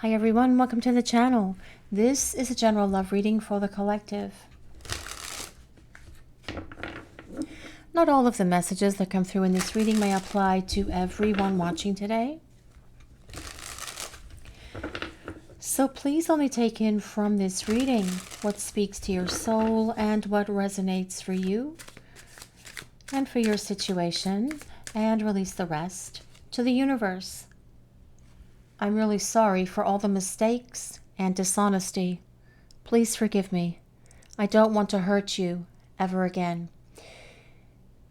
Hi everyone, welcome to the channel. This is a general love reading for the collective. Not all of the messages that come through in this reading may apply to everyone watching today. So please only take in from this reading what speaks to your soul and what resonates for you and for your situation, and release the rest to the universe. I'm really sorry for all the mistakes and dishonesty. Please forgive me. I don't want to hurt you ever again.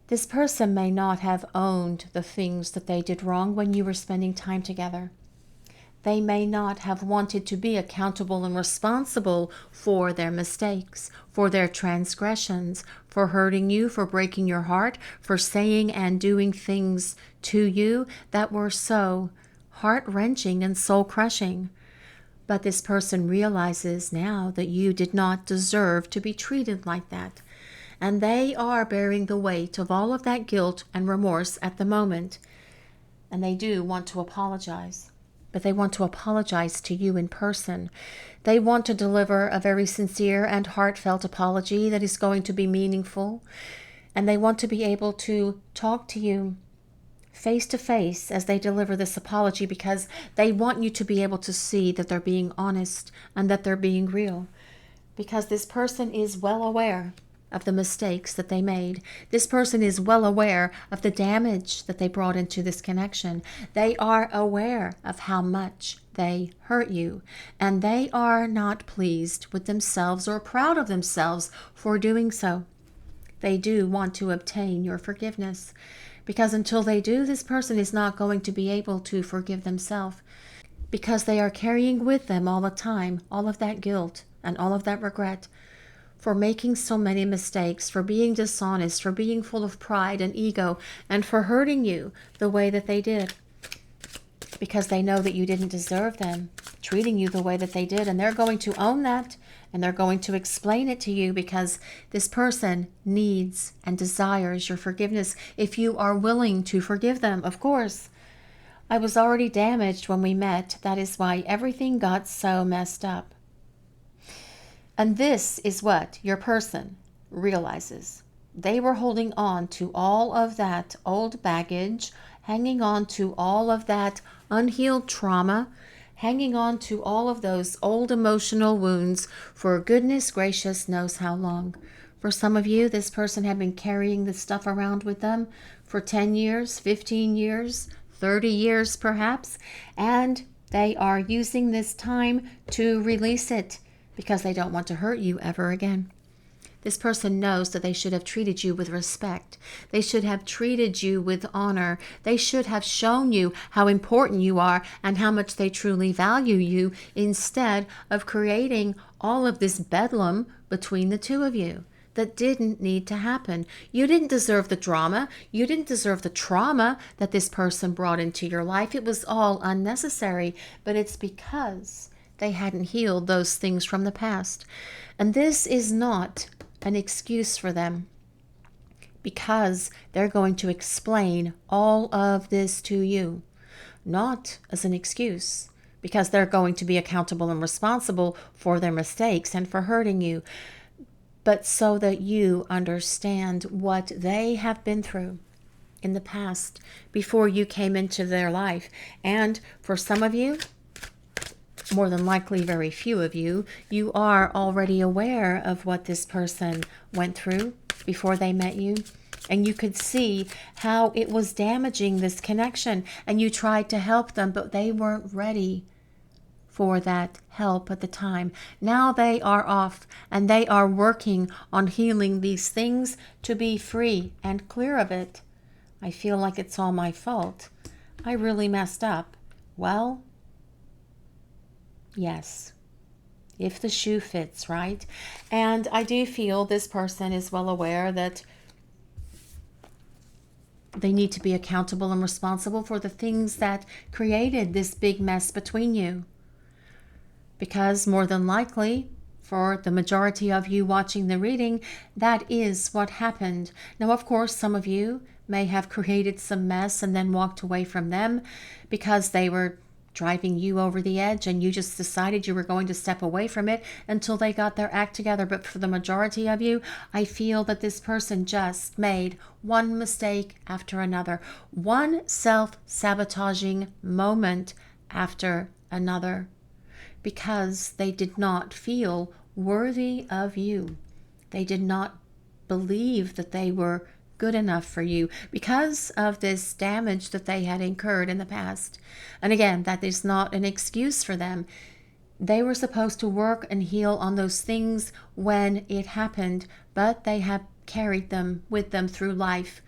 This person may not have owned the things that they did wrong when you were spending time together. They may not have wanted to be accountable and responsible for their mistakes, for their transgressions, for hurting you, for breaking your heart, for saying and doing things to you that were so heart-wrenching and soul-crushing. But this person realizes now that you did not deserve to be treated like that. And they are bearing the weight of all of that guilt and remorse at the moment. And they do want to apologize. But they want to apologize to you in person. They want to deliver a very sincere and heartfelt apology that is going to be meaningful. And they want to be able to talk to you face to face as they deliver this apology, because they want you to be able to see that they're being honest and that they're being real. Because this person is well aware of the mistakes that they made. This person is well aware of the damage that they brought into this connection. They are aware of how much they hurt you, and they are not pleased with themselves or proud of themselves for doing so. They do want to obtain your forgiveness, because until they do, this person is not going to be able to forgive themselves, because they are carrying with them all the time all of that guilt and all of that regret for making so many mistakes, for being dishonest, for being full of pride and ego, and for hurting you the way that they did, because they know that you didn't deserve them treating you the way that they did. And they're going to own that, and they're going to explain it to you, because this person needs and desires your forgiveness if you are willing to forgive them, of course. I was already damaged when we met. That is why everything got so messed up. And this is what your person realizes. They were holding on to all of that old baggage, hanging on to all of that unhealed trauma, hanging on to all of those old emotional wounds for goodness gracious knows how long. For some of you, this person had been carrying this stuff around with them for 10 years, 15 years, 30 years perhaps, and they are using this time to release it, because they don't want to hurt you ever again. This person knows that they should have treated you with respect. They should have treated you with honor. They should have shown you how important you are and how much they truly value you, instead of creating all of this bedlam between the two of you that didn't need to happen. You didn't deserve the drama. You didn't deserve the trauma that this person brought into your life. It was all unnecessary, but it's because they hadn't healed those things from the past. And this is not an excuse for them, because they're going to explain all of this to you, not as an excuse, because they're going to be accountable and responsible for their mistakes and for hurting you, but so that you understand what they have been through in the past before you came into their life. And for some of you, more than likely very few of you, you are already aware of what this person went through before they met you. And you could see how it was damaging this connection. And you tried to help them, but they weren't ready for that help at the time. Now they are off, and they are working on healing these things to be free and clear of it. I feel like it's all my fault. I really messed up. Well, yes, if the shoe fits, right? And I do feel this person is well aware that they need to be accountable and responsible for the things that created this big mess between you. Because more than likely, for the majority of you watching the reading, that is what happened. Now, of course, some of you may have created some mess and then walked away from them because they were driving you over the edge, and you just decided you were going to step away from it until they got their act together. But for the majority of you, I feel that this person just made one mistake after another, one self-sabotaging moment after another, because they did not feel worthy of you. They did not believe that they were good enough for you because of this damage that they had incurred in the past. And again, that is not an excuse for them. They were supposed to work and heal on those things when it happened, but they have carried them with them through life,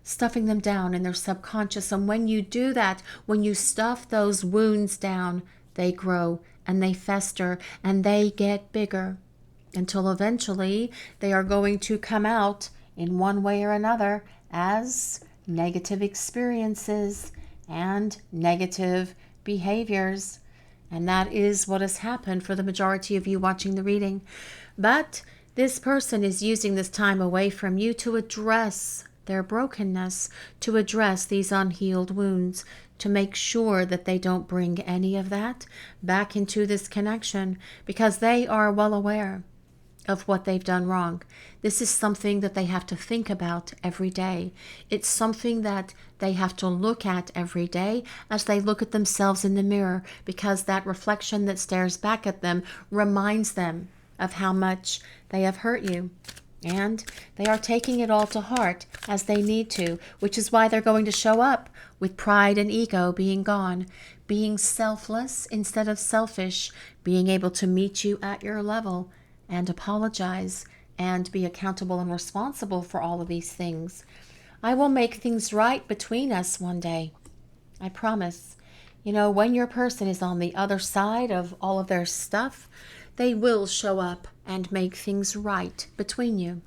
stuffing them down in their subconscious. And when you do that, when you stuff those wounds down, they grow and they fester and they get bigger until eventually they are going to come out in one way or another as negative experiences and negative behaviors. And that is what has happened for the majority of you watching the reading. But this person is using this time away from you to address their brokenness, to address these unhealed wounds, to make sure that they don't bring any of that back into this connection, because they are well aware of what they've done wrong. This is something that they have to think about every day. It's something that they have to look at every day as they look at themselves in the mirror, because that reflection that stares back at them reminds them of how much they have hurt you. And they are taking it all to heart, as they need to, which is why they're going to show up with pride and ego being gone, being selfless instead of selfish, being able to meet you at your level and apologize and be accountable and responsible for all of these things. I will make things right between us one day. I promise. You know, when your person is on the other side of all of their stuff, they will show up and make things right between you.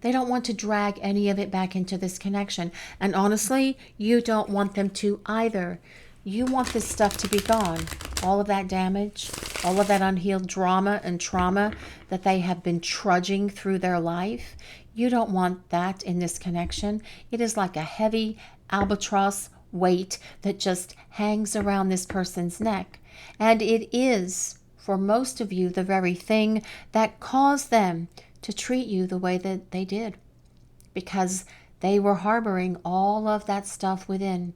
They don't want to drag any of it back into this connection. And honestly, you don't want them to either. You want this stuff to be gone. All of that damage, all of that unhealed drama and trauma that they have been trudging through their life. You don't want that in this connection. It is like a heavy albatross weight that just hangs around this person's neck. And it is, for most of you, the very thing that caused them to treat you the way that they did, because they were harboring all of that stuff within.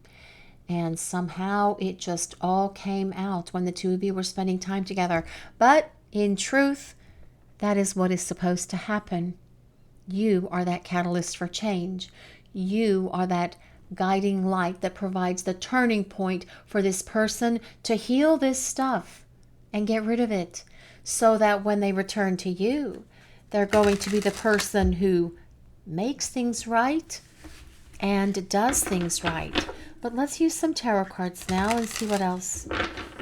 And somehow it just all came out when the two of you were spending time together. But in truth, that is what is supposed to happen. You are that catalyst for change. You are that guiding light that provides the turning point for this person to heal this stuff and get rid of it, so that when they return to you, they're going to be the person who makes things right and does things right. But let's use some tarot cards now and see what else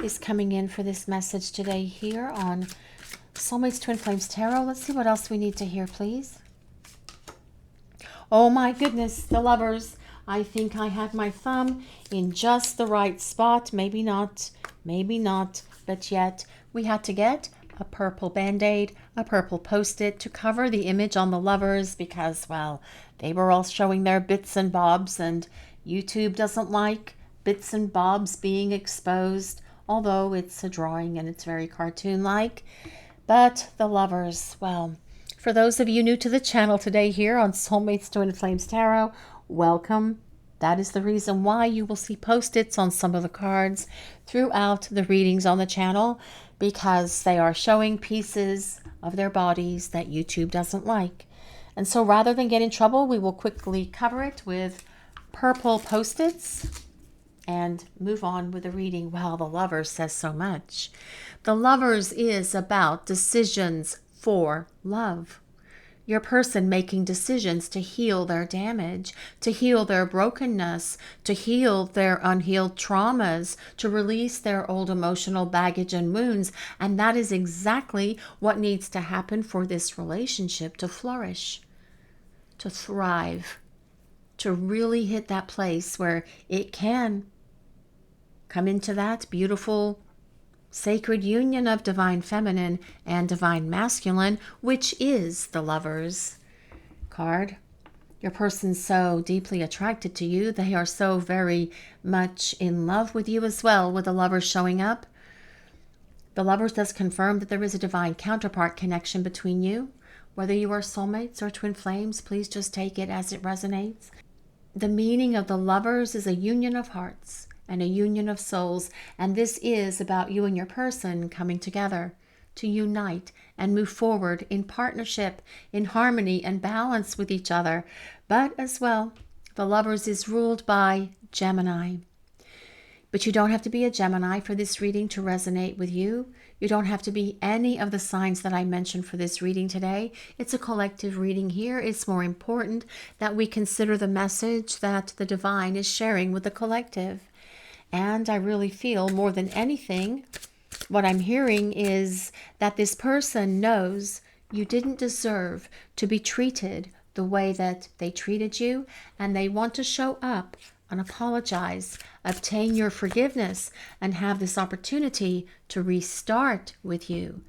is coming in for this message today here on Soulmates Twin Flames Tarot. Let's see what else we need to hear, please. Oh my goodness, the Lovers. I think I had my thumb in just the right spot. Maybe not, but yet we had to get a purple band-aid, a purple post-it to cover the image on the Lovers, because, well, they were all showing their bits and bobs, and YouTube doesn't like bits and bobs being exposed, although it's a drawing and it's very cartoon-like. But the Lovers, well, for those of you new to the channel today here on Soulmates Twin Flames Tarot, welcome. That is the reason why you will see post-its on some of the cards throughout the readings on the channel, because they are showing pieces of their bodies that YouTube doesn't like. And so rather than get in trouble, we will quickly cover it with purple post-its and move on with the reading. Well, the Lovers says so much. The Lovers is about decisions for love. Your person making decisions to heal their damage, to heal their brokenness, to heal their unhealed traumas, to release their old emotional baggage and wounds. And that is exactly what needs to happen for this relationship to flourish, to thrive, to really hit that place where it can come into that beautiful sacred union of divine feminine and divine masculine, which is the Lovers card. Your person's so deeply attracted to you. They are so very much in love with you as well, with the Lovers showing up. The Lovers does confirm that there is a divine counterpart connection between you. Whether you are soulmates or twin flames, please just take it as it resonates. The meaning of the Lovers is a union of hearts and a union of souls, and this is about you and your person coming together to unite and move forward in partnership, in harmony and balance with each other. But as well, the Lovers is ruled by Gemini. But you don't have to be a Gemini for this reading to resonate with you. You don't have to be any of the signs that I mentioned for this reading today. It's a collective reading here. It's more important that we consider the message that the divine is sharing with the collective. And I really feel more than anything, what I'm hearing is that this person knows you didn't deserve to be treated the way that they treated you, and they want to show up and apologize, obtain your forgiveness, and have this opportunity to restart with you.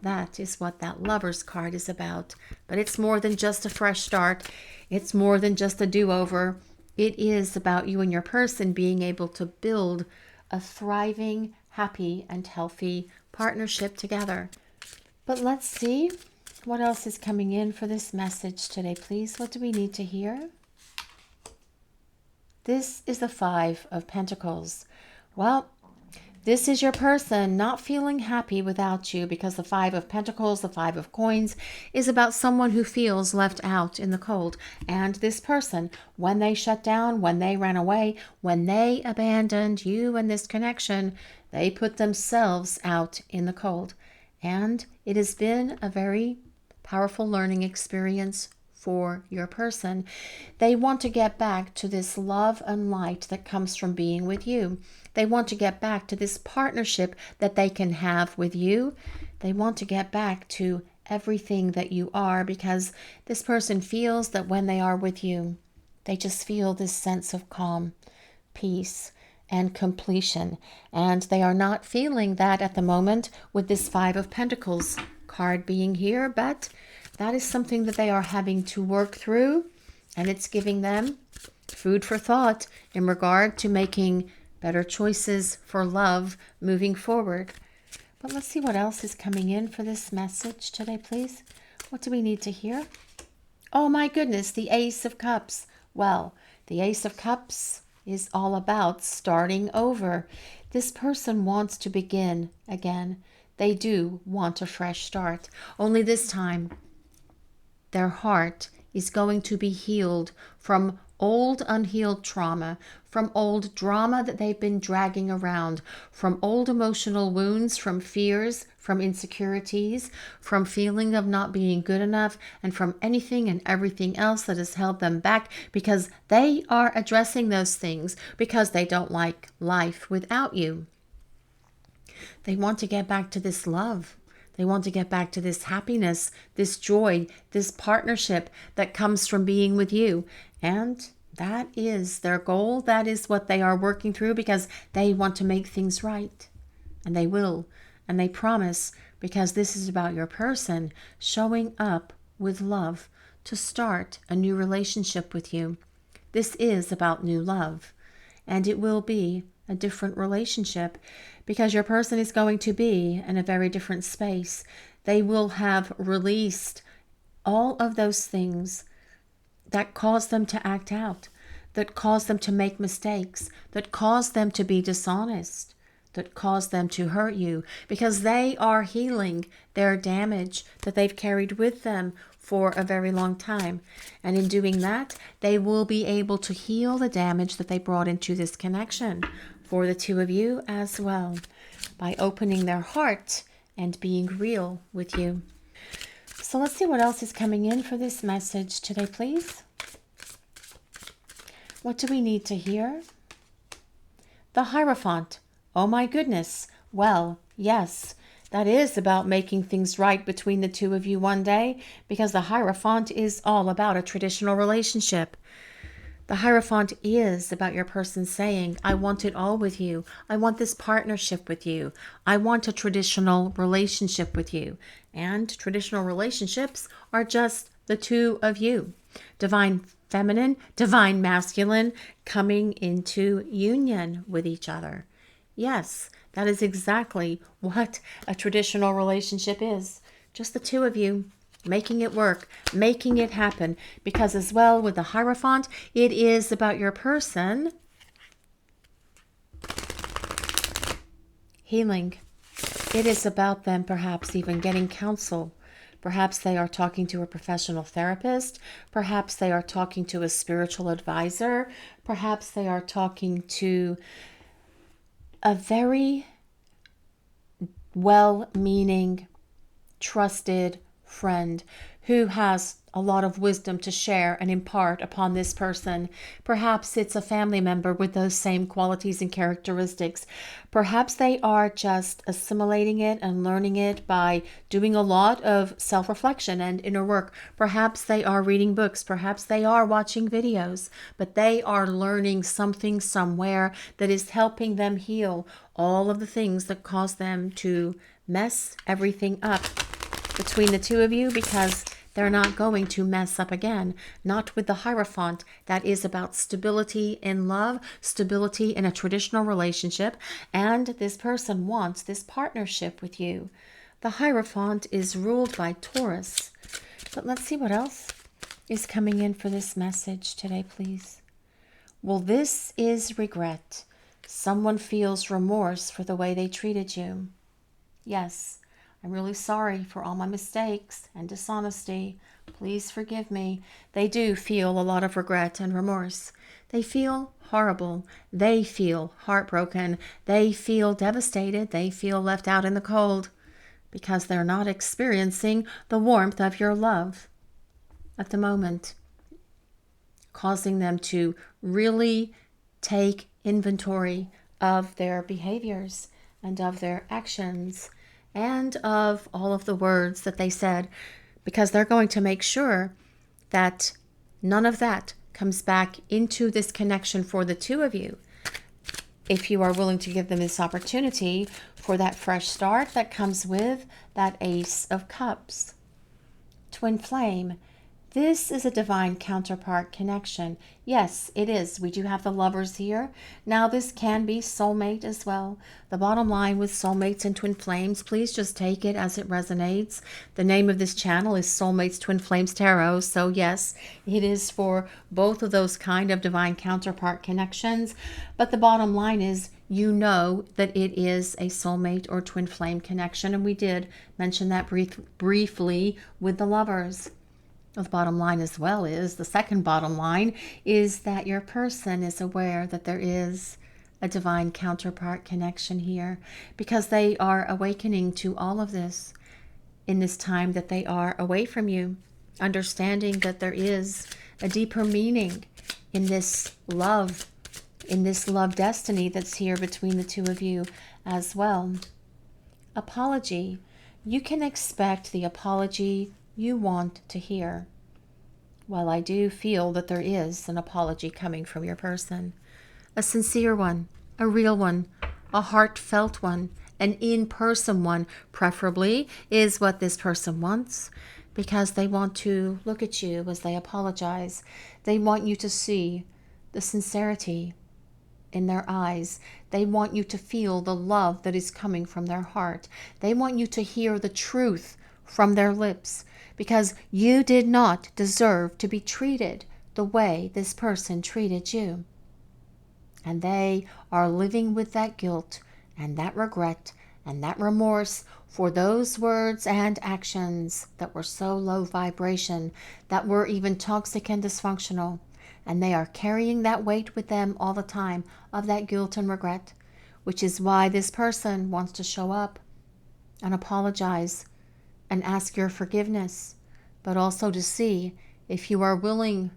That is what that Lovers card is about. But it's more than just a fresh start. It's more than just a do-over. It is about you and your person being able to build a thriving, happy, and healthy partnership together. But let's see what else is coming in for this message today, please. What do we need to hear? This is the Five of Pentacles. Well, this is your person not feeling happy without you, because the Five of Pentacles, the Five of Coins, is about someone who feels left out in the cold. And this person, when they shut down, when they ran away, when they abandoned you and this connection, they put themselves out in the cold. And it has been a very powerful learning experience for your person. They want to get back to this love and light that comes from being with you. They want to get back to this partnership that they can have with you. They want to get back to everything that you are, because this person feels that when they are with you, they just feel this sense of calm, peace, and completion. And they are not feeling that at the moment with this Five of Pentacles card being here, but that is something that they are having to work through, and it's giving them food for thought in regard to making better choices for love moving forward. But let's see what else is coming in for this message today, please. What do we need to hear? Oh my goodness, the Ace of Cups. Well, the Ace of Cups is all about starting over. This person wants to begin again. They do want a fresh start. Only this time, their heart is going to be healed from old unhealed trauma, from old drama that they've been dragging around, from old emotional wounds, from fears, from insecurities, from feeling of not being good enough, and from anything and everything else that has held them back, because they are addressing those things because they don't like life without you. They want to get back to this love. They want to get back to this happiness, this joy, this partnership that comes from being with you. And that is their goal. That is what they are working through, because they want to make things right. And they will. And they promise, because this is about your person showing up with love to start a new relationship with you. This is about new love. And it will be a different relationship, because your person is going to be in a very different space. They will have released all of those things that cause them to act out, that cause them to make mistakes, that cause them to be dishonest, that cause them to hurt you, because they are healing their damage that they've carried with them for a very long time. And in doing that, they will be able to heal the damage that they brought into this connection for the two of you as well, by opening their heart and being real with you. So let's see what else is coming in for this message today, please. What do we need to hear? The Hierophant. Oh my goodness. Well, yes, that is about making things right between the two of you one day, because the Hierophant is all about a traditional relationship. The Hierophant is about your person saying, I want it all with you. I want this partnership with you. I want a traditional relationship with you. And traditional relationships are just the two of you. Divine feminine, divine masculine coming into union with each other. Yes, that is exactly what a traditional relationship is. Just the two of you making it work, making it happen. Because as well with the Hierophant, it is about your person healing. It is about them perhaps even getting counsel. Perhaps they are talking to a professional therapist. Perhaps they are talking to a spiritual advisor. Perhaps they are talking to a very well-meaning, trusted friend who has a lot of wisdom to share and impart upon this person. Perhaps it's a family member with those same qualities and characteristics. Perhaps they are just assimilating it and learning it by doing a lot of self-reflection and inner work. Perhaps they are reading books. Perhaps they are watching videos, but they are learning something somewhere that is helping them heal all of the things that cause them to mess everything up between the two of you, because they're not going to mess up again. Not with the Hierophant. That is about stability in love, stability in a traditional relationship, and this person wants this partnership with you. The Hierophant is ruled by Taurus. But let's see what else is coming in for this message today, please. Well, this is regret. Someone feels remorse for the way they treated you. Yes, I'm really sorry for all my mistakes and dishonesty. Please forgive me. They do feel a lot of regret and remorse. They feel horrible. They feel heartbroken. They feel devastated. They feel left out in the cold because they're not experiencing the warmth of your love at the moment, causing them to really take inventory of their behaviors and of their actions and of all of the words that they said, because they're going to make sure that none of that comes back into this connection for the two of you. If you are willing to give them this opportunity for that fresh start that comes with that Ace of Cups. Twin Flame. This is a divine counterpart connection. Yes, it is. We do have the lovers here. Now, this can be soulmate as well. The bottom line with soulmates and twin flames, please just take it as it resonates. The name of this channel is Soulmates Twin Flames Tarot. So yes, it is for both of those kind of divine counterpart connections. But the bottom line is, you know that it is a soulmate or twin flame connection. And we did mention that briefly with the lovers. The bottom line as well is, the second bottom line is that your person is aware that there is a divine counterpart connection here, because they are awakening to all of this in this time that they are away from you, understanding that there is a deeper meaning in this love destiny that's here between the two of you as well. Apology. You can expect the apology you want to hear. Well, I do feel that there is an apology coming from your person. A sincere one, a real one, a heartfelt one, an in-person one, preferably, is what this person wants, because they want to look at you as they apologize. They want you to see the sincerity in their eyes. They want you to feel the love that is coming from their heart. They want you to hear the truth from their lips, because you did not deserve to be treated the way this person treated you. And they are living with that guilt and that regret and that remorse for those words and actions that were so low vibration, that were even toxic and dysfunctional. And they are carrying that weight with them all the time of that guilt and regret, which is why this person wants to show up and apologize and ask your forgiveness, but also to see if you are willing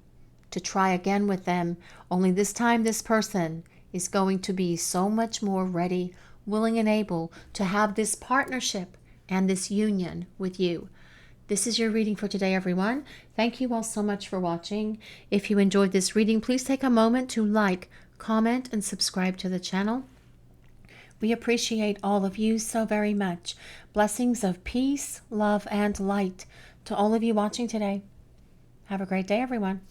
to try again with them. Only this time this person is going to be so much more ready, willing, and able to have this partnership and this union with you. This is your reading for today, everyone. Thank you all so much for watching. If you enjoyed this reading, please take a moment to like, comment, and subscribe to the channel. We appreciate all of you so very much. Blessings of peace, love, and light to all of you watching today. Have a great day, everyone.